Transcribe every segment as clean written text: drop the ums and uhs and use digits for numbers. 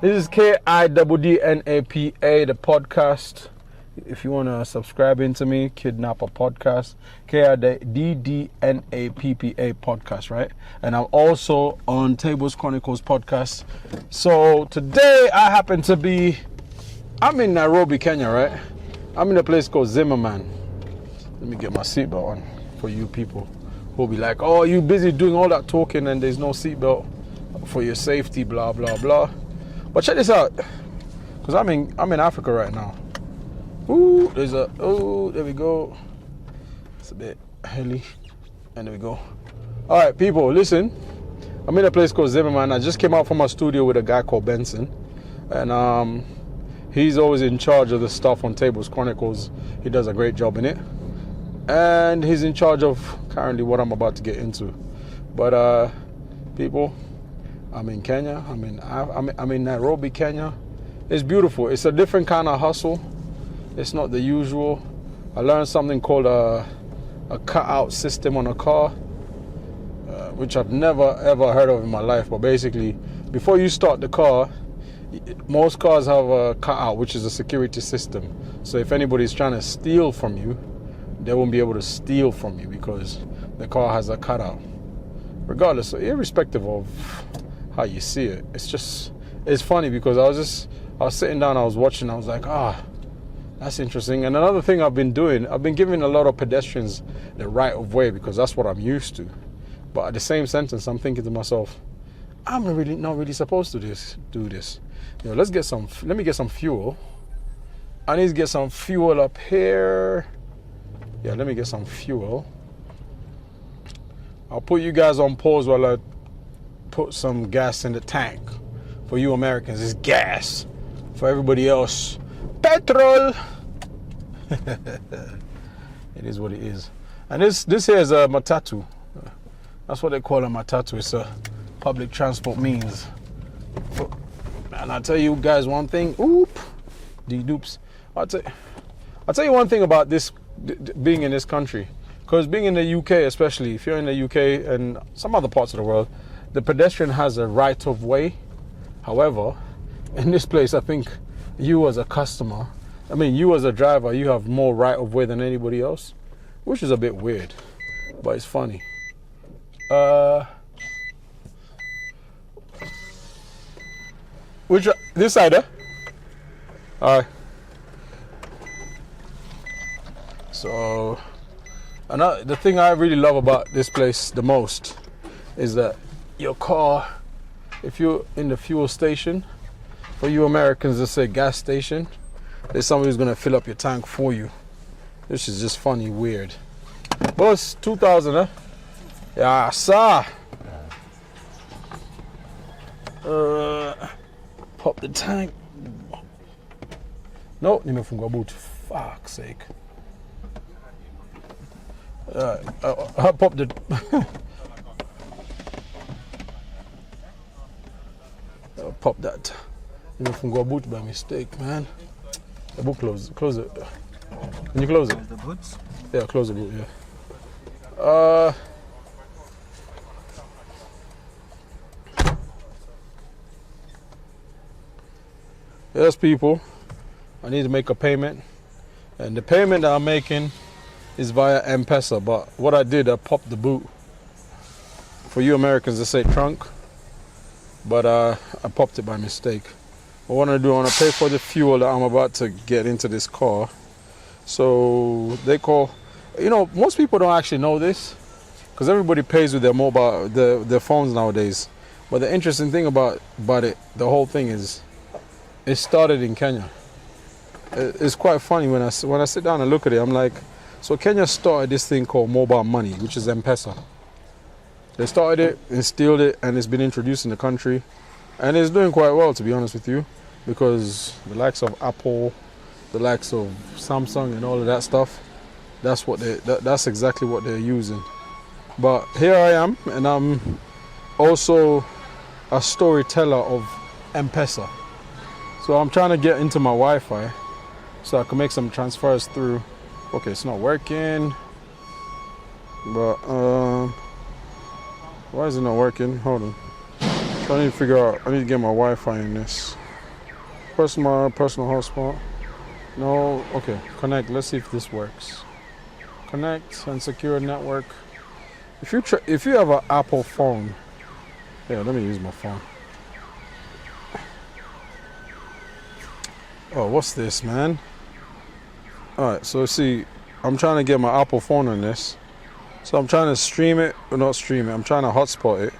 This is Kiddnappa, the podcast. If you want to subscribe into me, Kiddnappa Podcast, Kiddnappa Podcast, right? And I'm also on Tables Chronicles Podcast. So today I happen to be, I'm in Nairobi, Kenya, right? I'm in a place called Zimmerman. Let me get my seatbelt on for you people who'll be like, oh, you busy doing all that talking and there's no seatbelt for your safety, blah, blah, blah. But check this out, because I'm in Africa right now. Ooh, there we go. It's a bit hilly. And there we go. All right, people, listen. I'm in a place called Zimmerman. I just came out from my studio with a guy called Benson. And he's always in charge of the stuff on Tables Chronicles. He does a great job in it. And he's in charge of currently what I'm about to get into. But people, I'm in Kenya. I'm in Nairobi, Kenya. It's beautiful. It's a different kind of hustle. It's not the usual. I learned something called a cutout system on a car, which I've never ever heard of in my life. But basically, before you start the car, most cars have a cutout, which is a security system. So if anybody's trying to steal from you, they won't be able to steal from you because the car has a cutout. Regardless, irrespective of how you see it, it's funny because I was sitting down, I was watching, I was like, that's interesting. And another thing I've been doing, I've been giving a lot of pedestrians the right of way because that's what I'm used to. But at the same sentence, I'm thinking to myself, I'm not really supposed to do this. Let me get some fuel. I need to get some fuel up here. Yeah, let me get some fuel. I'll put you guys on pause while I put some gas in the tank. For you Americans, it's gas. For everybody else, petrol. It is what it is. And this here is a matatu. That's what they call a matatu. It's a public transport means. And I'll tell you guys one thing. I'll tell you one thing about this being in this country. Because being in the UK, especially if you're in the UK and some other parts of the world, the pedestrian has a right of way. However, in this place, I think you as a customer, you as a driver, you have more right of way than anybody else, which is a bit weird, but it's funny. This side, eh? All right. So, the thing I really love about this place the most is that your car, if you're in the fuel station, for you Americans that say gas station, there's somebody who's gonna fill up your tank for you. This is just funny, weird. Boss, 2,000, huh? Yeah, sir. Pop the tank. No, need me from go boot. Fuck's sake. I popped it. Pop that. You know, from go boot by mistake, man. The boot close it. Can you close it? The boots? Yeah, close the boot. Yeah. Yes, people. I need to make a payment, and the payment that I'm making is via M-Pesa. But what I did, I popped the boot. For you Americans, they say trunk. But I popped it by mistake. What I want to do, I want to pay for the fuel that I'm about to get into this car. So they call, most people don't actually know this because everybody pays with their mobile, their phones nowadays. But the interesting thing about it, the whole thing is, it started in Kenya. It's quite funny when I sit down and look at it. I'm like, so Kenya started this thing called mobile money, which is M-Pesa. They started it, instilled it, and it's been introduced in the country. And it's doing quite well, to be honest with you, because the likes of Apple, the likes of Samsung and all of that stuff, that's exactly what they're using. But here I am, and I'm also a storyteller of M-Pesa. So I'm trying to get into my Wi-Fi so I can make some transfers through. Okay, it's not working, but why is it not working? Hold on. So I need to figure out, I need to get my Wi-Fi in this. personal hotspot. No, okay, connect. Let's see if this works. Connect and secure network. If you have an Apple phone, yeah, let me use my phone. Oh, what's this, man? All right, so see, I'm trying to get my Apple phone on this. So I'm trying to stream it, or not stream it, I'm trying to hotspot it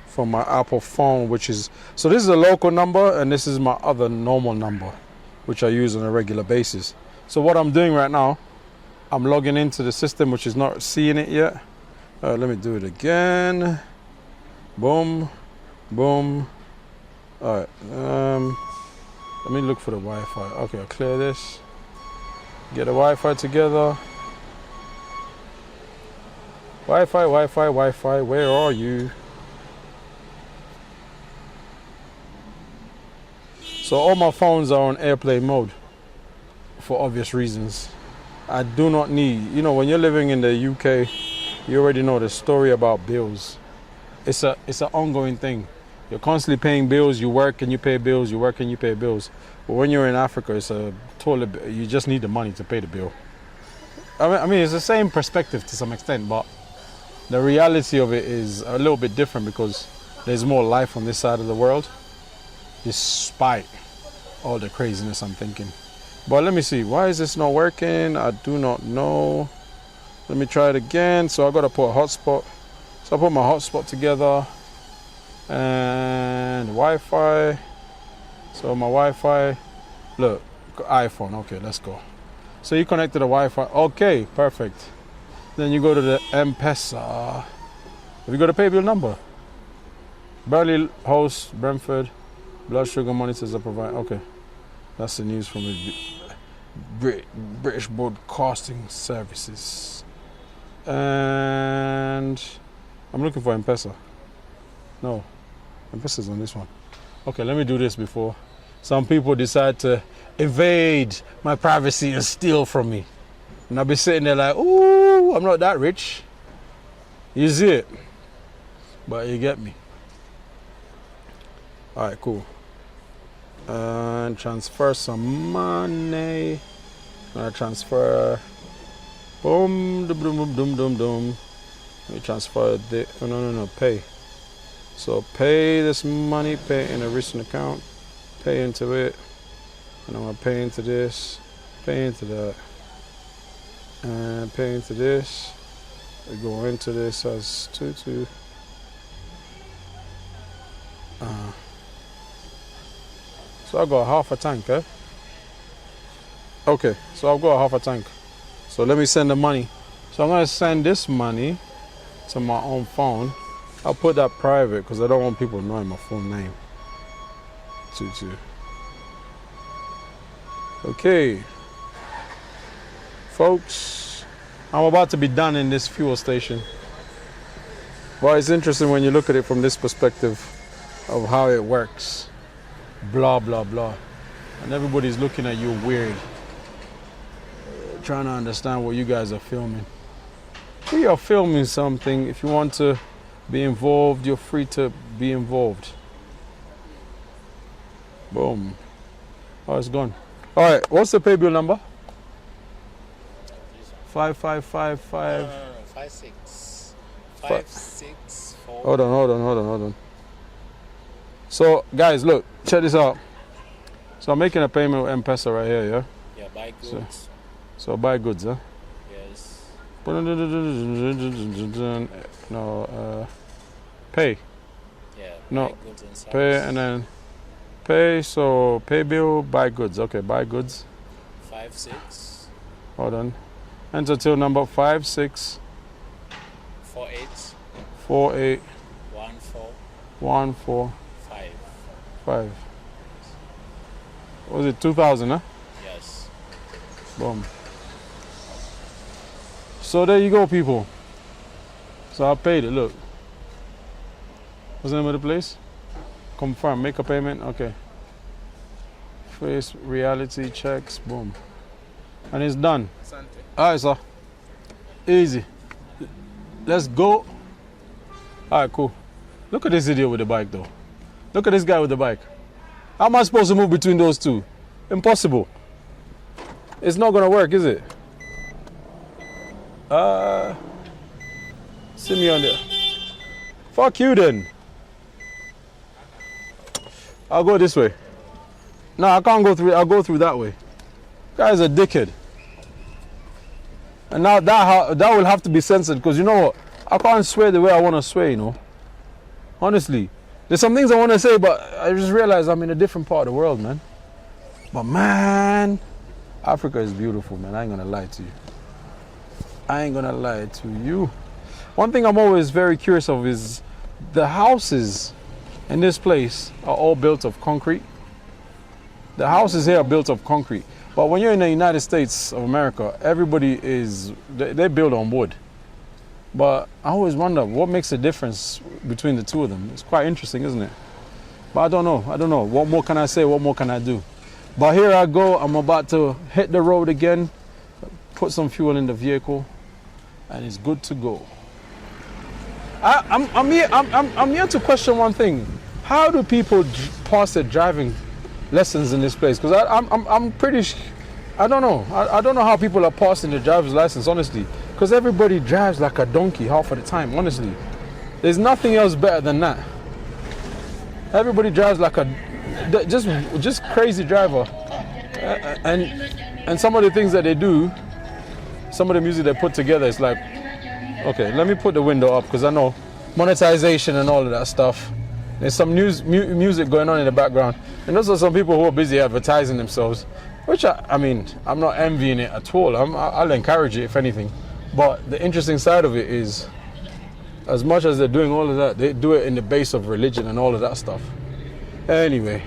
from my Apple phone, which is, so this is a local number and this is my other normal number, which I use on a regular basis. So what I'm doing right now, I'm logging into the system, which is not seeing it yet. Let me do it again. Boom, boom. All right, let me look for the Wi-Fi. Okay, I'll clear this. Get the Wi-Fi together. Wi-Fi, where are you? So all my phones are on airplane mode for obvious reasons. I do not need, you know, when you're living in the UK, you already know the story about bills. It's an ongoing thing. You're constantly paying bills, you work and you pay bills, you work and you pay bills. But when you're in Africa, it's a totally, you just need the money to pay the bill. I mean, it's the same perspective to some extent, but the reality of it is a little bit different because there's more life on this side of the world, despite all the craziness I'm thinking. But let me see, why is this not working? I do not know. Let me try it again. So I gotta put a hotspot. So I put my hotspot together and Wi-Fi. So my Wi-Fi, look, iPhone, okay, let's go. So you connect to the Wi-Fi, okay, perfect. Then you go to the M-Pesa. Have you got a pay bill number? Burley host, Brentford, blood sugar monitors are provided. Okay, that's the news from the British Broadcasting Services. And I'm looking for M-Pesa. No, M-Pesa's on this one. Okay, let me do this before some people decide to invade my privacy and steal from me. And I'll be sitting there like, ooh, I'm not that rich. You see it? But you get me. All right, cool. And transfer some money. Transfer. Boom, dum, dum, dum, dum, dum. Let me transfer the, oh, no, pay. So pay this money, pay in a recent account, pay into it. And I'm gonna pay into this, pay into that. And pay into this. We go into this as 22. So I got half a tank, eh? Okay, so I've got half a tank. So let me send the money. So I'm gonna send this money to my own phone. I'll put that private because I don't want people knowing my full name. 22. Okay. Folks, I'm about to be done in this fuel station. But it's interesting when you look at it from this perspective of how it works. Blah, blah, blah. And everybody's looking at you weird. Trying to understand what you guys are filming. We are filming something. If you want to be involved, you're free to be involved. Boom. Oh, it's gone. All right, what's the pay bill number? 5555. No, 56. 564. Hold on. So, guys, look, check this out. So I'm making a payment with M-Pesa right here, yeah? Yeah, buy goods. So buy goods, huh? Yes. No, pay. Yeah, No, buy goods and services. Pay and then pay, so pay bill, buy goods. Okay, buy goods. 56. Hold on. Enter till number 56 48. 48 14. 14 5. 5. What was it, 2000, huh? Yes. Boom. So there you go, people. So I paid it, look. What's the name of the place? Confirm, make a payment, okay. Face reality checks, boom. And it's done. All right, sir. Easy. Let's go. All right, cool. Look at this idiot with the bike, though. Look at this guy with the bike. How am I supposed to move between those two? Impossible. It's not gonna work, is it? See me on there. Fuck you then. I'll go this way. No, I can't go through. I'll go through that way. Guy's a dickhead. And now that will have to be censored because you know what? I can't swear the way I want to swear, you know. Honestly. There's some things I want to say, but I just realized I'm in a different part of the world, man. But man, Africa is beautiful, man. I ain't gonna lie to you. I ain't gonna lie to you. One thing I'm always very curious of is the houses in this place are all built of concrete. The houses here are built of concrete. But when you're in the United States of America, everybody they build on wood. But I always wonder what makes the difference between the two of them. It's quite interesting, isn't it? But I don't know. What more can I say? What more can I do? But here I go. I'm about to hit the road again, put some fuel in the vehicle, and it's good to go. I'm here to question one thing. How do people pass their driving lessons in this place? Because I'm pretty. I don't know. I don't know how people are passing their driver's license, honestly. Because everybody drives like a donkey half of the time, honestly. There's nothing else better than that. Everybody drives like a just crazy driver. And some of the things that they do, some of the music they put together is like, okay, let me put the window up because I know monetization and all of that stuff. There's some music going on in the background. And those are some people who are busy advertising themselves, which I mean, I'm not envying it at all. I'll encourage it if anything. But the interesting side of it is, as much as they're doing all of that, they do it in the base of religion and all of that stuff. Anyway,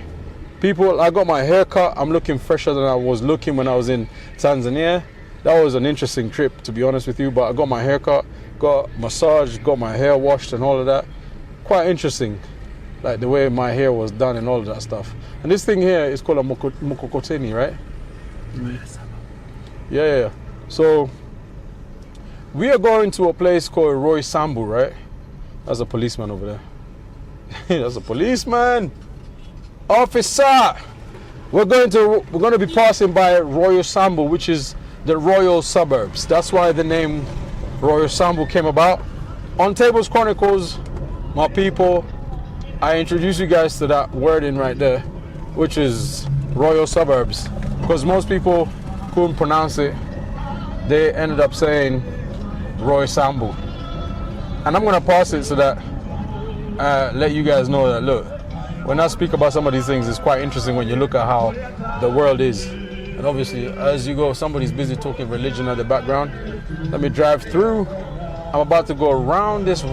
people, I got my hair cut. I'm looking fresher than I was looking when I was in Tanzania. That was an interesting trip, to be honest with you. But I got my hair cut, got massage, got my hair washed and all of that. Quite interesting, like the way my hair was done and all of that stuff. And this thing here is called a mokokoteni, right? Yeah. So we are going to a place called Roy Sambu, right? That's a policeman over there. That's a policeman. Officer, we're going to be passing by Royal Sambu, which is the royal suburbs. That's why the name Royal Sambu came about. On Tables Chronicles, my people, I introduce you guys to that wording right there, which is royal suburbs, because most people couldn't pronounce it. They ended up saying Roy Sambu, and I'm gonna pass it so that let you guys know that look, when I speak about some of these things, it's quite interesting when you look at how the world is. And obviously, as you go, somebody's busy talking religion at the background. Let me drive through. I'm about to go around this.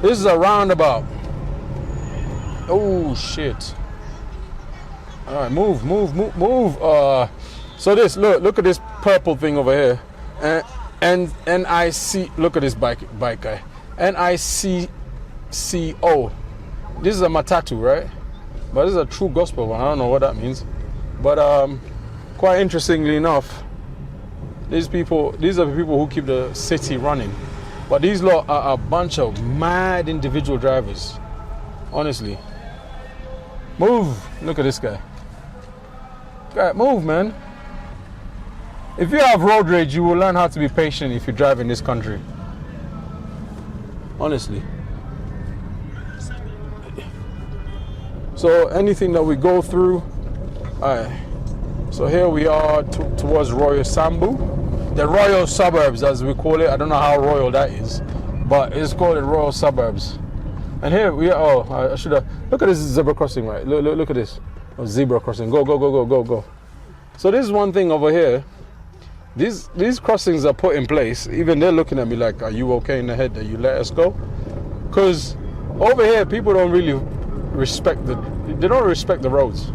This is a roundabout. Oh shit! All right, move. So this, look at this purple thing over here, and I see. Look at this bike guy. NICCO. This is a matatu, right? But this is a true gospel one. I don't know what that means, but quite interestingly enough, these are the people who keep the city running. But these lot are a bunch of mad individual drivers. Honestly. Move. Look at this guy. Guy, move, man. If you have road rage, you will learn how to be patient if you drive in this country. Honestly. So anything that we go through, alright. So here we are towards Royal Sambu, the royal suburbs as we call it. I don't know how royal that is, but it's called the royal suburbs. And here we are. Oh, I should have. Look at this zebra crossing, right? Look at this. Oh, zebra crossing. Go. So this is one thing over here. These crossings are put in place. Even they're looking at me like, "Are you okay in the head that you let us go?" Because over here, people don't really respect they don't respect the roads.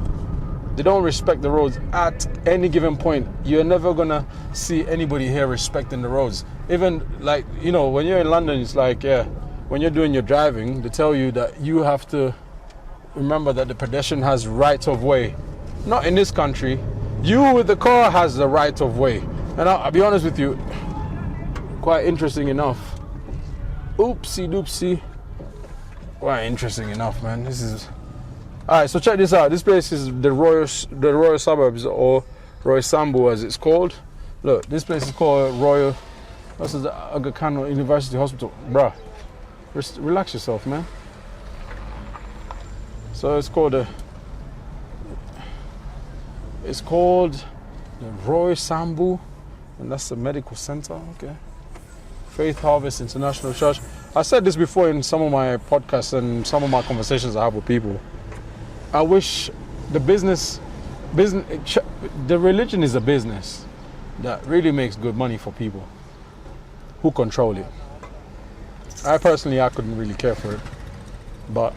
They don't respect the roads at any given point. You're never gonna see anybody here respecting the roads. Even like, you know, when you're in London, it's like, yeah, when you're doing your driving, they tell you that you have to remember that the pedestrian has right of way. Not in this country. You with the car has the right of way. And I'll be honest with you, quite interesting enough. Oopsie doopsie. Quite interesting enough, man. This is All right, so check this out. This place is the Royal Suburbs, or Royal Sambu as it's called. Look, this place is called Royal. This is the Aga Khan University Hospital, bruh. Relax yourself, man. So it's called the Royal Sambu, and that's the medical center. Okay. Faith Harvest International Church. I said this before in some of my podcasts and some of my conversations I have with people. I wish the religion is a business that really makes good money for people who control it. I couldn't really care for it, but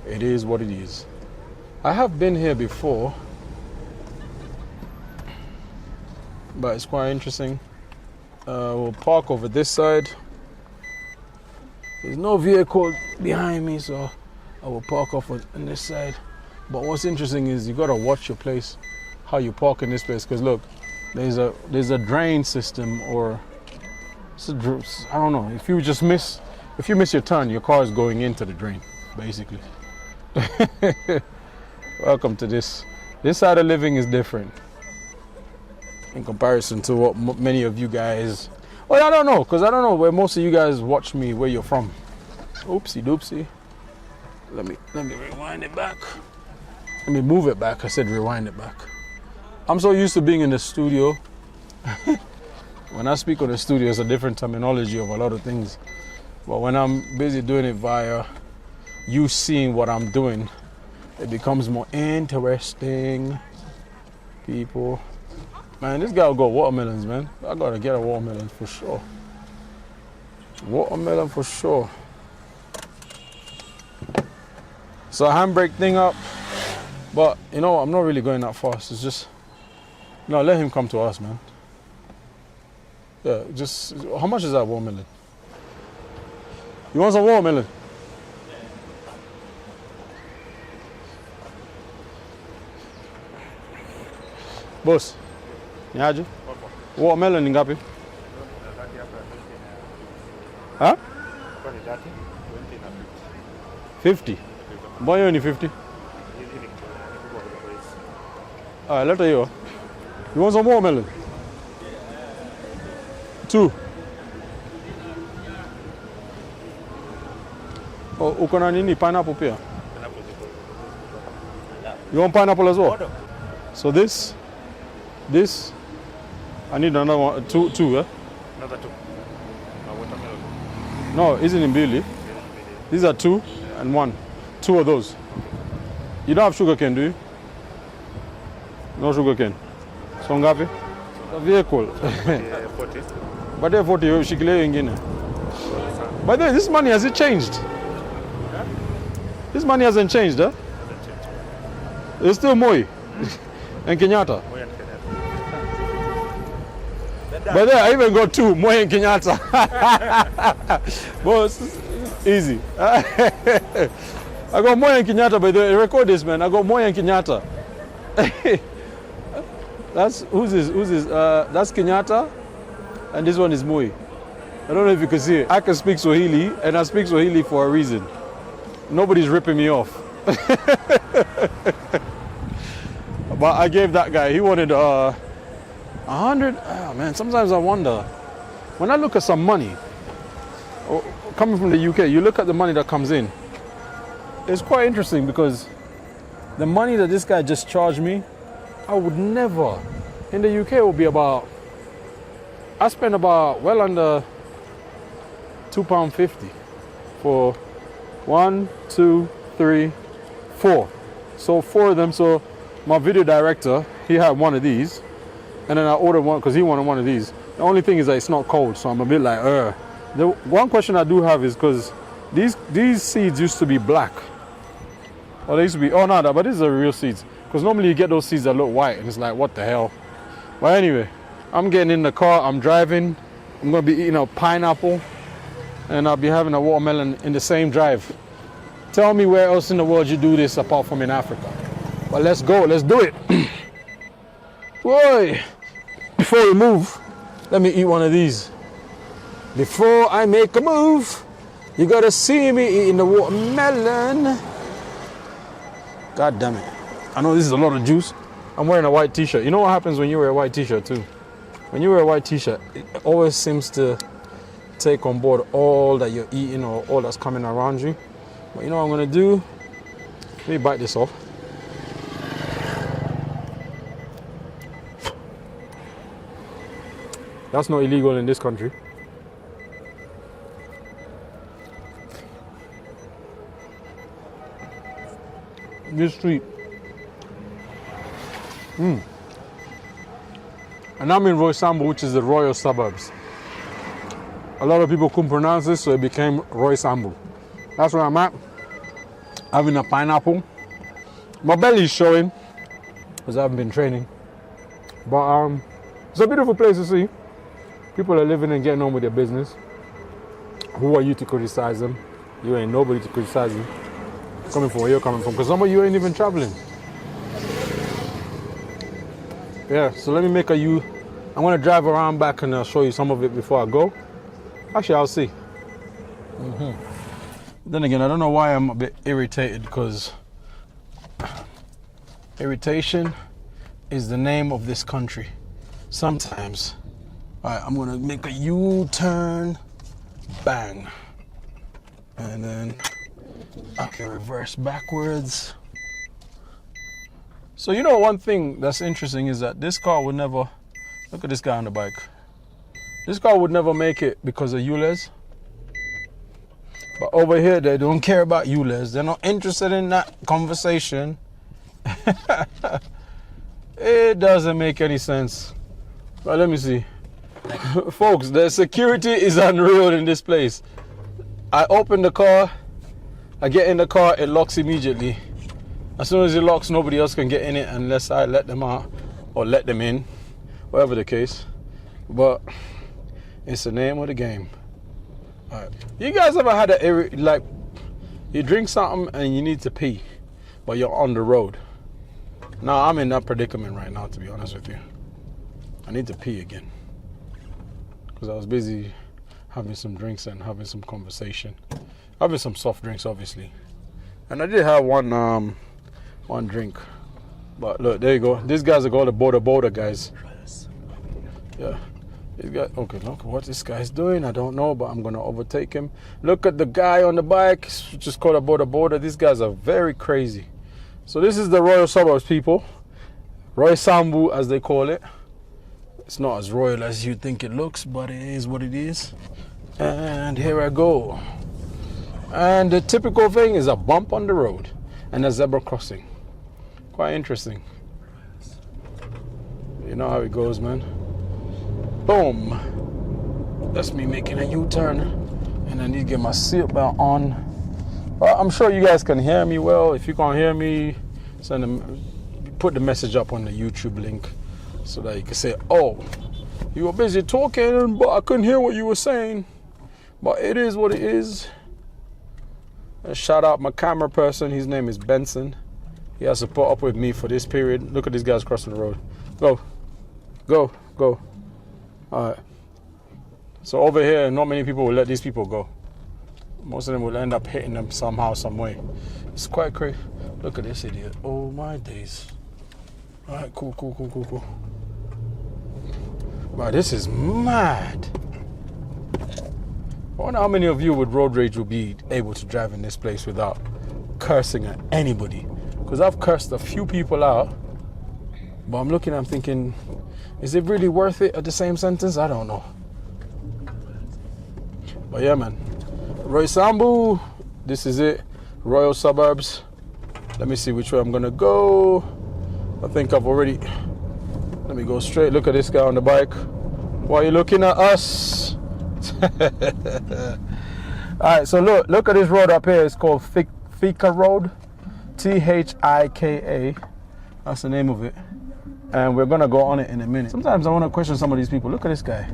it is what it is. I have been here before, but it's quite interesting. We'll park over this side. There's no vehicle behind me, so I will park off on this side. But what's interesting is you gotta watch your place, how you park in this place, because look, there's a drain system, or I don't know. If you miss your turn, your car is going into the drain, basically. Welcome to this. This side of living is different in comparison to what many of you guys. Well, I don't know, because I don't know where most of you guys watch me, where you're from. Oopsie doopsie. Let me rewind it back. Let me move it back. I said rewind it back. I'm so used to being in the studio. When I speak on the studio, it's a different terminology of a lot of things. But when I'm busy doing it via you seeing what I'm doing, it becomes more interesting. People. Man, this guy will go watermelons, man. I gotta get a watermelon for sure. Watermelon for sure. So handbrake thing up. But, you know, I'm not really going that fast. It's just, no, let him come to us, man. Yeah, just, how much is that watermelon? You want some watermelon? Boss, niaje? Watermelon ni ngapi? Huh? 50. Mbona ni 50? Alright, let her go. You want some watermelon? 2. Oh, uko na nini? Pineapple pia? You want pineapple as well? So this, I need another one, two, eh? Another 2. Watermelon. No, isn't in Billy. These are 2 and 1. 2 of those. You don't have sugar cane, do you? No sugar cane. So ngapi? The vehicle. 40. But they're 40, shikileyo ingine. By the way, this money, has it changed? This money hasn't changed, huh? It's still Moi and Kenyatta. But there, I even got 2, Moi and Kenyatta. Boss, easy. I got Moi and Kenyatta, by the way. Record this, man. I got Moi and Kenyatta. Who's this? That's Kenyatta, and this one is Moi. I don't know if you can see it. I can speak Swahili, and I speak Swahili for a reason. Nobody's ripping me off. But I gave that guy, he wanted 100. Oh man, sometimes I wonder, when I look at some money, coming from the UK, you look at the money that comes in, it's quite interesting because the money that this guy just charged me, I would never, in the UK it would be about, I spend about well under £2.50 for 1, 2, 3, 4. So 4 of them. So my video director, he had one of these, and then I ordered one because he wanted one of these. The only thing is that it's not cold, so I'm a bit like, The one question I do have is because these seeds used to be black. Or they used to be, oh no, but these are real seeds. Because normally you get those seeds that look white, and it's like, what the hell? But anyway, I'm getting in the car, I'm driving, I'm going to be eating a pineapple, and I'll be having a watermelon in the same drive. Tell me where else in the world you do this apart from in Africa. But let's go, let's do it. Boy, before we move, let me eat one of these. Before I make a move, you gotta see me eating the watermelon. God damn it. I know this is a lot of juice. I'm wearing a white t-shirt. You know what happens when you wear a white t-shirt too? When you wear a white t-shirt, it always seems to take on board all that you're eating or all that's coming around you. But you know what I'm gonna do? Let me bite this off. That's not illegal in this country. This street. And I'm in Roysambu, which is the royal suburbs. A lot of people couldn't pronounce this, so it became Roysambu. That's where I'm at. Having a pineapple. My belly is showing because I haven't been training. But it's a beautiful place to see. People are living and getting on with their business. Who are you to criticize them? You ain't nobody to criticize them. Coming from where you're coming from, because some of you ain't even traveling. Yeah, so let me make a U. I'm gonna drive around back and I'll show you some of it before I go. Actually, I'll see. Then again, I don't know why I'm a bit irritated, because irritation is the name of this country. Sometimes. All right, I'm gonna make a U-turn, bang. And then I can reverse backwards. So you know, one thing that's interesting is that this car would never, look at this guy on the bike. This car would never make it because of ULEZ. But over here, they don't care about ULEZ. They're not interested in that conversation. It doesn't make any sense. But let me see. Folks, the security is unreal in this place. I open the car, I get in the car, it locks immediately. As soon as it locks, nobody else can get in it unless I let them out or let them in, whatever the case. But it's the name of the game. All right. You guys ever had like, you drink something and you need to pee, but you're on the road? Now, I'm in that predicament right now, to be honest with you. I need to pee again, because I was busy having some drinks and having some conversation. Having some soft drinks, obviously. And I did have one drink. But look, there you go. These guys are called the border guys. Yeah. These guys, okay, look what this guy's doing. I don't know, but I'm going to overtake him. Look at the guy on the bike. It's just called a border. These guys are very crazy. So this is the Royal Suburbs, people. Roysambu, as they call it. It's not as royal as you think it looks, but it is what it is. And here I go. And the typical thing is a bump on the road and a zebra crossing. Quite interesting. You know how it goes, man. Boom. That's me making a U-turn. And I need to get my seatbelt on. Well, I'm sure you guys can hear me well. If you can't hear me, put the message up on the YouTube link so that you can say, oh, you were busy talking, but I couldn't hear what you were saying. But it is what it is. Shout out my camera person. His name is Benson. He has to put up with me for this period. Look at these guys crossing the road. Go. Go. Go. All right. So over here, not many people will let these people go. Most of them will end up hitting them somehow, some way. It's quite crazy. Look at this idiot. Oh, my days. All right, cool. Wow, this is mad. I wonder how many of you with road rage will be able to drive in this place without cursing at anybody. Because I've cursed a few people out, but I'm thinking, is it really worth it at the same sentence? I don't know. But yeah, man. Roysambu, this is it. Royal Suburbs. Let me see which way I'm going to go. I think I've already... Let me go straight. Look at this guy on the bike. Why are you looking at us? Alright, so look at this road up here. It's called Thika Road. Thika. That's the name of it. And we're gonna go on it in a minute. Sometimes I want to question some of these people. Look at this guy.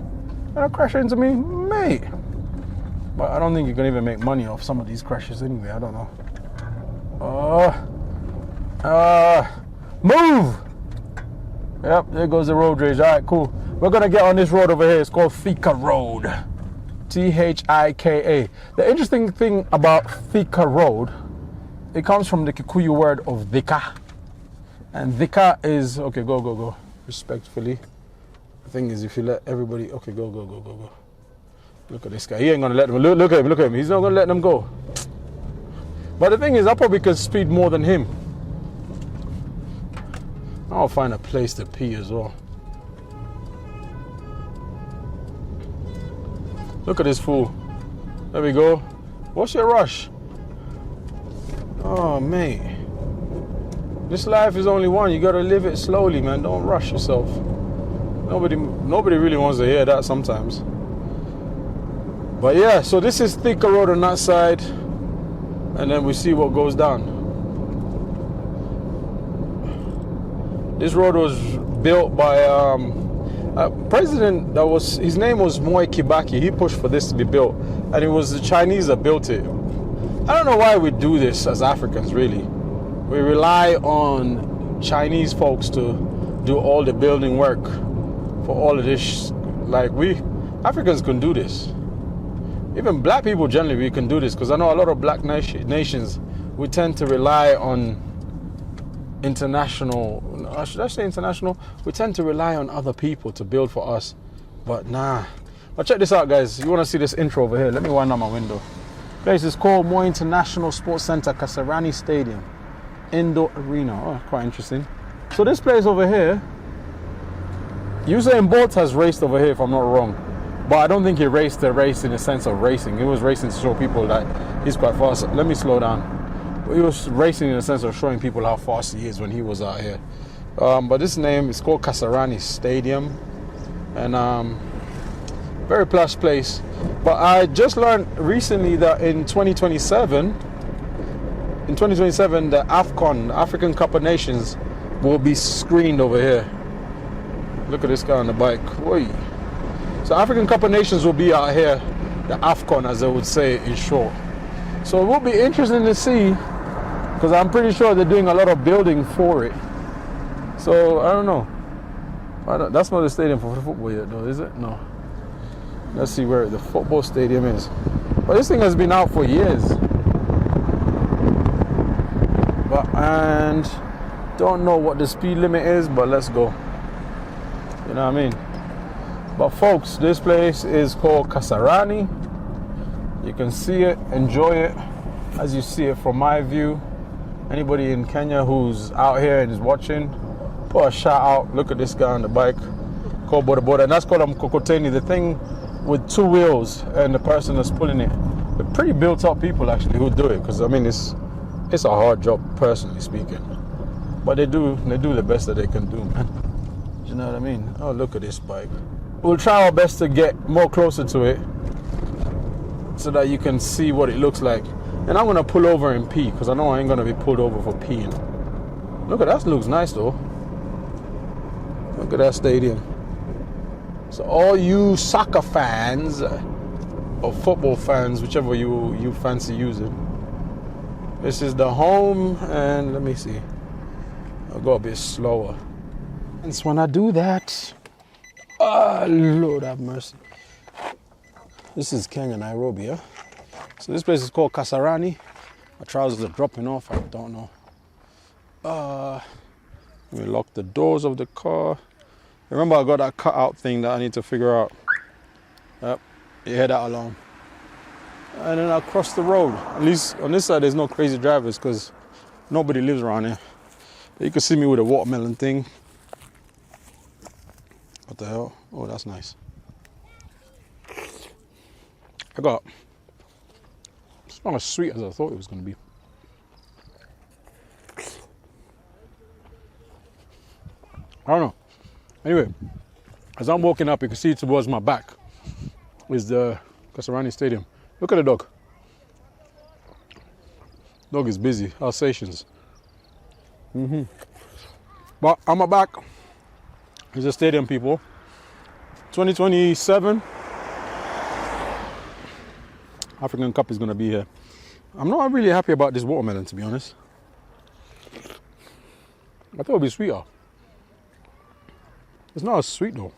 Gonna crash into me? Mate. But I don't think you can even make money off some of these crashes anyway. I don't know. Move! Yep, there goes the road rage. Alright, cool. We're gonna get on this road over here. It's called Thika Road. Thika. The interesting thing about Thika Road It comes from the Kikuyu word of dhika. And dhika is, okay, go. Respectfully. The thing is, if you let everybody, okay, go. Look at this guy. He ain't gonna let them. Look at him. He's not gonna let them go. But the thing is, I probably could speed more than him. I'll find a place to pee as well. Look at this fool. There we go. What's your rush? Oh, mate. This life is only one. You gotta live it slowly, man. Don't rush yourself. Nobody really wants to hear that sometimes. But yeah, so this is Thika Road on that side. And then we see what goes down. This road was built by a president that was, his name was Moi Kibaki. He pushed for this to be built. And it was the Chinese that built it. I don't know why we do this as Africans, really. We rely on Chinese folks to do all the building work for all of this. Like, we Africans can do this. Even black people generally, we can do this, because I know a lot of black nations, we tend to rely on international, should I say international? We tend to rely on other people to build for us, but nah. But check this out, guys. You want to see this intro over here? Let me wind up my window. Place is called Moi International Sports Center, Kasarani Stadium, Indoor Arena. Oh, quite interesting. So this place over here, Usain Bolt has raced over here, if I'm not wrong. But I don't think he raced the race in the sense of racing. He was racing to show people that he's quite fast. Let me slow down. He was racing in the sense of showing people how fast he is when he was out here. But this name is called Kasarani Stadium. And very plush place. But I just learned recently that in 2027, the AFCON, African Cup of Nations, will be screened over here. Look at this guy on the bike. Whoa. So African Cup of Nations will be out here, the AFCON, as they would say in short. So it will be interesting to see, because I'm pretty sure they're doing a lot of building for it. So I don't know. That's not the stadium for football yet, though, is it? No. Let's see where the football stadium is. But this thing has been out for years. And don't know what the speed limit is, but let's go. You know what I mean? But folks, this place is called Kasarani. You can see it, enjoy it as you see it from my view. Anybody in Kenya who's out here and is watching, put a shout out. Look at this guy on the bike, called Boda Boda, and that's called a mkokoteni, the thing with two wheels and the person that's pulling it. They're pretty built up people actually who do it, because I mean it's a hard job, personally speaking. But they do the best that they can do, man. You know what I mean? Oh, look at this bike. We'll try our best to get more closer to it so that you can see what it looks like. And I'm gonna pull over and pee, because I know I ain't gonna be pulled over for peeing. Look at that, looks nice though. Look at that stadium. So all you soccer fans or football fans, whichever you fancy using, this is the home. And let me see, I'll go a bit slower. And when I do that, oh, Lord have mercy. This is Kenya, Nairobi, yeah? So this place is called Kasarani. My trousers are dropping off, I don't know. Let me lock the doors of the car. Remember, I got that cutout thing that I need to figure out. Yep, you hear that alarm. And then I'll cross the road. At least on this side, there's no crazy drivers because nobody lives around here. But you can see me with a watermelon thing. What the hell? Oh, that's nice. It's not as sweet as I thought it was going to be. I don't know. Anyway, as I'm walking up, you can see towards my back is the Kasarani Stadium. Look at the dog. Dog is busy. Alsatians. But on my back is the stadium, people. 2027. African Cup is going to be here. I'm not really happy about this watermelon, to be honest. I thought it would be sweeter. It's not as sweet though.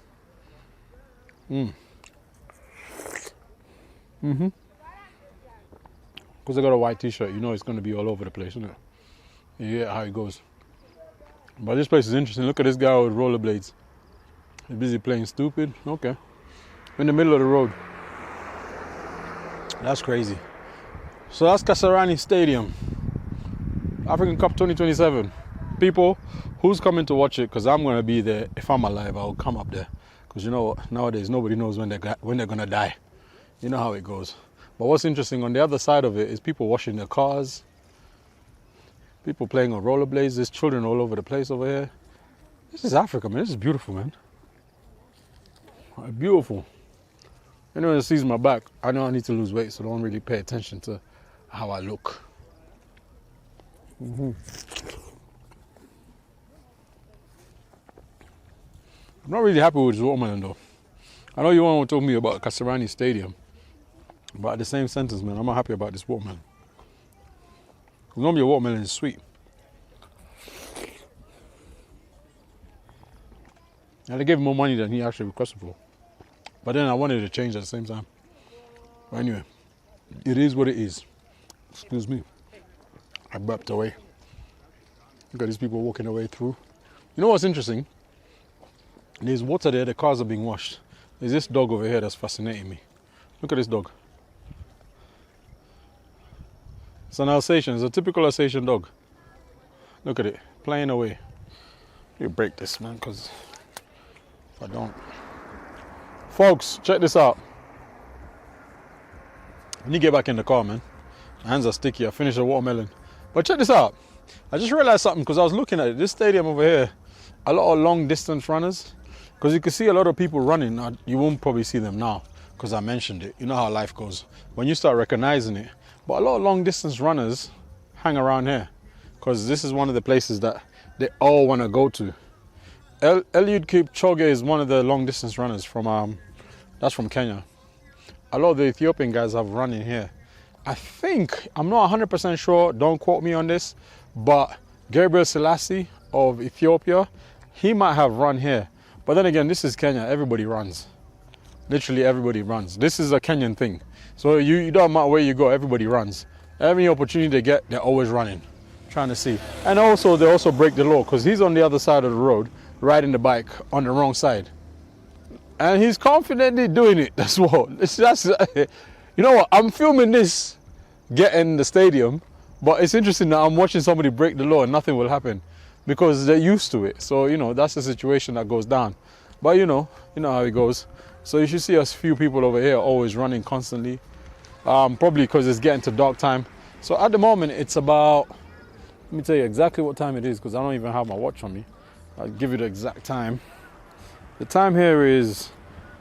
Because I got a white t-shirt, you know it's going to be all over the place, isn't it? You get how it goes. But this place is interesting. Look at this guy with rollerblades. He's busy playing stupid. Okay. In the middle of the road. That's crazy. So that's Kasarani Stadium. African Cup 2027. People, who's coming to watch it? Because I'm going to be there. If I'm alive, I'll come up there. Because you know what? Nowadays, nobody knows when they're going to die. You know how it goes. But what's interesting, on the other side of it is people washing their cars. People playing on rollerblades. There's children all over the place over here. This is Africa, man. This is beautiful, man. Beautiful. Anyone that sees my back, I know I need to lose weight, so don't really pay attention to how I look. I'm not really happy with this watermelon, though. I know you want to talk to me about Kasarani Stadium, but at the same sentence, man, I'm not happy about this watermelon. Normally a watermelon is sweet. And they gave him more money than he actually requested for. But then I wanted to change at the same time. But anyway, it is what it is. Excuse me. I burped away. Look at these people walking their way through. You know what's interesting? There's water there, the cars are being washed. There's this dog over here that's fascinating me. Look at this dog. It's an Alsatian, it's a typical Alsatian dog. Look at it, playing away. You break this, man, because if I don't. Folks, check this out. I need to get back in the car, man. My hands are sticky, I finished a watermelon. But check this out. I just realized something because I was looking at it. This stadium over here, a lot of long distance runners. Because you can see a lot of people running. Now, you won't probably see them now because I mentioned it. You know how life goes. When you start recognizing it. But a lot of long distance runners hang around here. Because this is one of the places that they all want to go to. Eliud Kipchoge is one of the long distance runners from, that's from Kenya. A lot of the Ethiopian guys have run in here. I think, I'm not 100% sure, don't quote me on this, but Gabriel Selassie of Ethiopia, he might have run here. But then again, this is Kenya, everybody runs. Literally everybody runs. This is a Kenyan thing. So you don't matter where you go, everybody runs. Every opportunity they get, they're always running, trying to see. And also, they also break the law, because he's on the other side of the road, riding the bike on the wrong side. And he's confidently doing it, that's what. You know what, I'm filming this, getting the stadium, but it's interesting that I'm watching somebody break the law and nothing will happen because they're used to it. So, you know, that's the situation that goes down. But, you know how it goes. So you should see a few people over here always running constantly, probably because it's getting to dark time. So at the moment, it's about, let me tell you exactly what time it is because I don't even have my watch on me. I'll give you the exact time. The time here is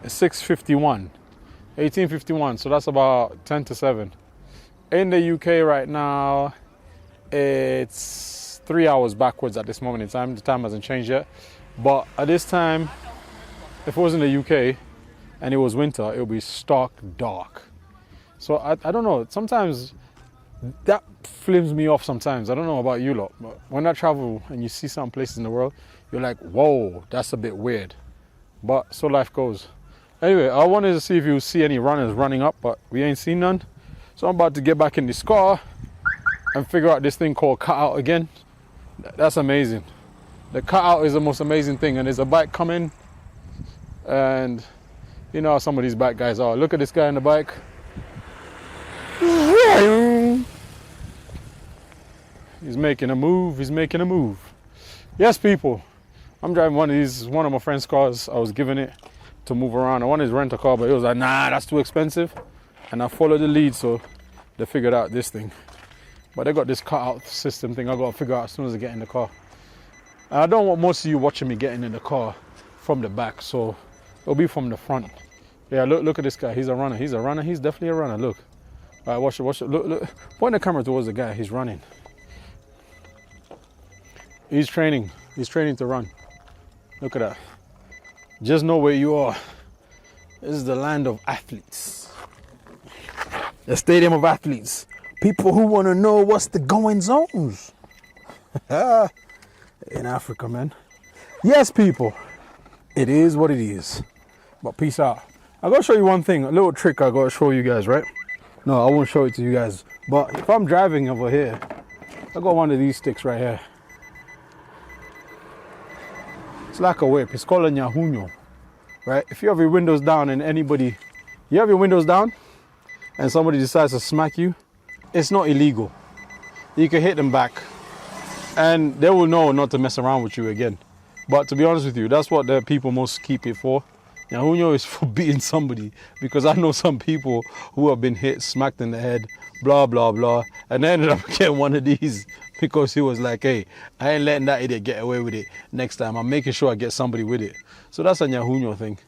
6:51. 1851, so that's about 10 to 7. In the UK right now, it's 3 hours backwards at this moment in time. The time hasn't changed yet. But at this time, if it was in the UK and it was winter, it would be stark dark. So I don't know, sometimes that flims me off sometimes. I don't know about you lot, but when I travel and you see some places in the world, you're like, whoa, that's a bit weird. But so life goes. Anyway, I wanted to see if you see any runners running up, but we ain't seen none. So I'm about to get back in this car and figure out this thing called cutout again. That's amazing. The cutout is the most amazing thing. And there's a bike coming. And you know how some of these bike guys are. Look at this guy on the bike. He's making a move. He's making a move. Yes, people. I'm driving one of my friend's cars. I was giving it to move around. I wanted to rent a car, but it was like, nah, that's too expensive. And I followed the lead, so they figured out this thing. But they got this cutout system thing I got to figure out as soon as I get in the car. And I don't want most of you watching me getting in the car from the back, so it'll be from the front. Yeah, look at this guy. He's a runner. He's a runner. He's definitely a runner. Look. All right, watch it. Look. Point the camera towards the guy. He's running. He's training. He's training to run. Look at that. Just know where you are. This is the land of athletes. The stadium of athletes. People who want to know what's the going zones. In Africa, man. Yes, people. It is what it is. But peace out. I got to show you one thing. A little trick I got to show you guys, right? No, I won't show it to you guys. But if I'm driving over here, I got one of these sticks right here. It's like a whip. It's called a nyahuno, right? If you have your windows down and you have your windows down and somebody decides to smack you, it's not illegal. You can hit them back and they will know not to mess around with you again. But to be honest with you, that's what the people most keep it for. Nyahuno is for beating somebody, because I know some people who have been hit, smacked in the head, blah, blah, blah, and they ended up getting one of these because he was like, hey, I ain't letting that idiot get away with it next time. I'm making sure I get somebody with it. So that's a nyahuno thing.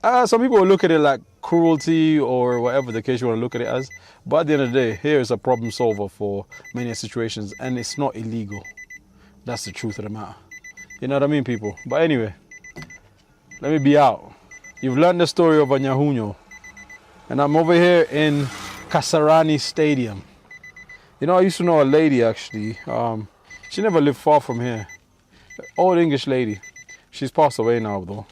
Some people will look at it like cruelty or whatever the case you want to look at it as. But at the end of the day, here is a problem solver for many situations, and it's not illegal. That's the truth of the matter. You know what I mean, people? But anyway, let me be out. You've learned the story of a nyahuno. And I'm over here in Kasarani Stadium. You know, I used to know a lady, actually. She never lived far from here. Old English lady. She's passed away now, though.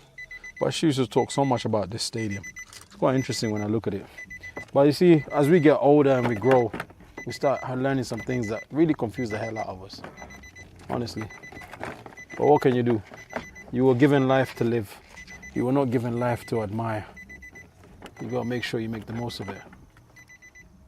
But she used to talk so much about this stadium. It's quite interesting when I look at it. But you see, as we get older and we grow, we start learning some things that really confuse the hell out of us. Honestly. But what can you do? You were given life to live. You were not given life to admire. You gotta make sure you make the most of it.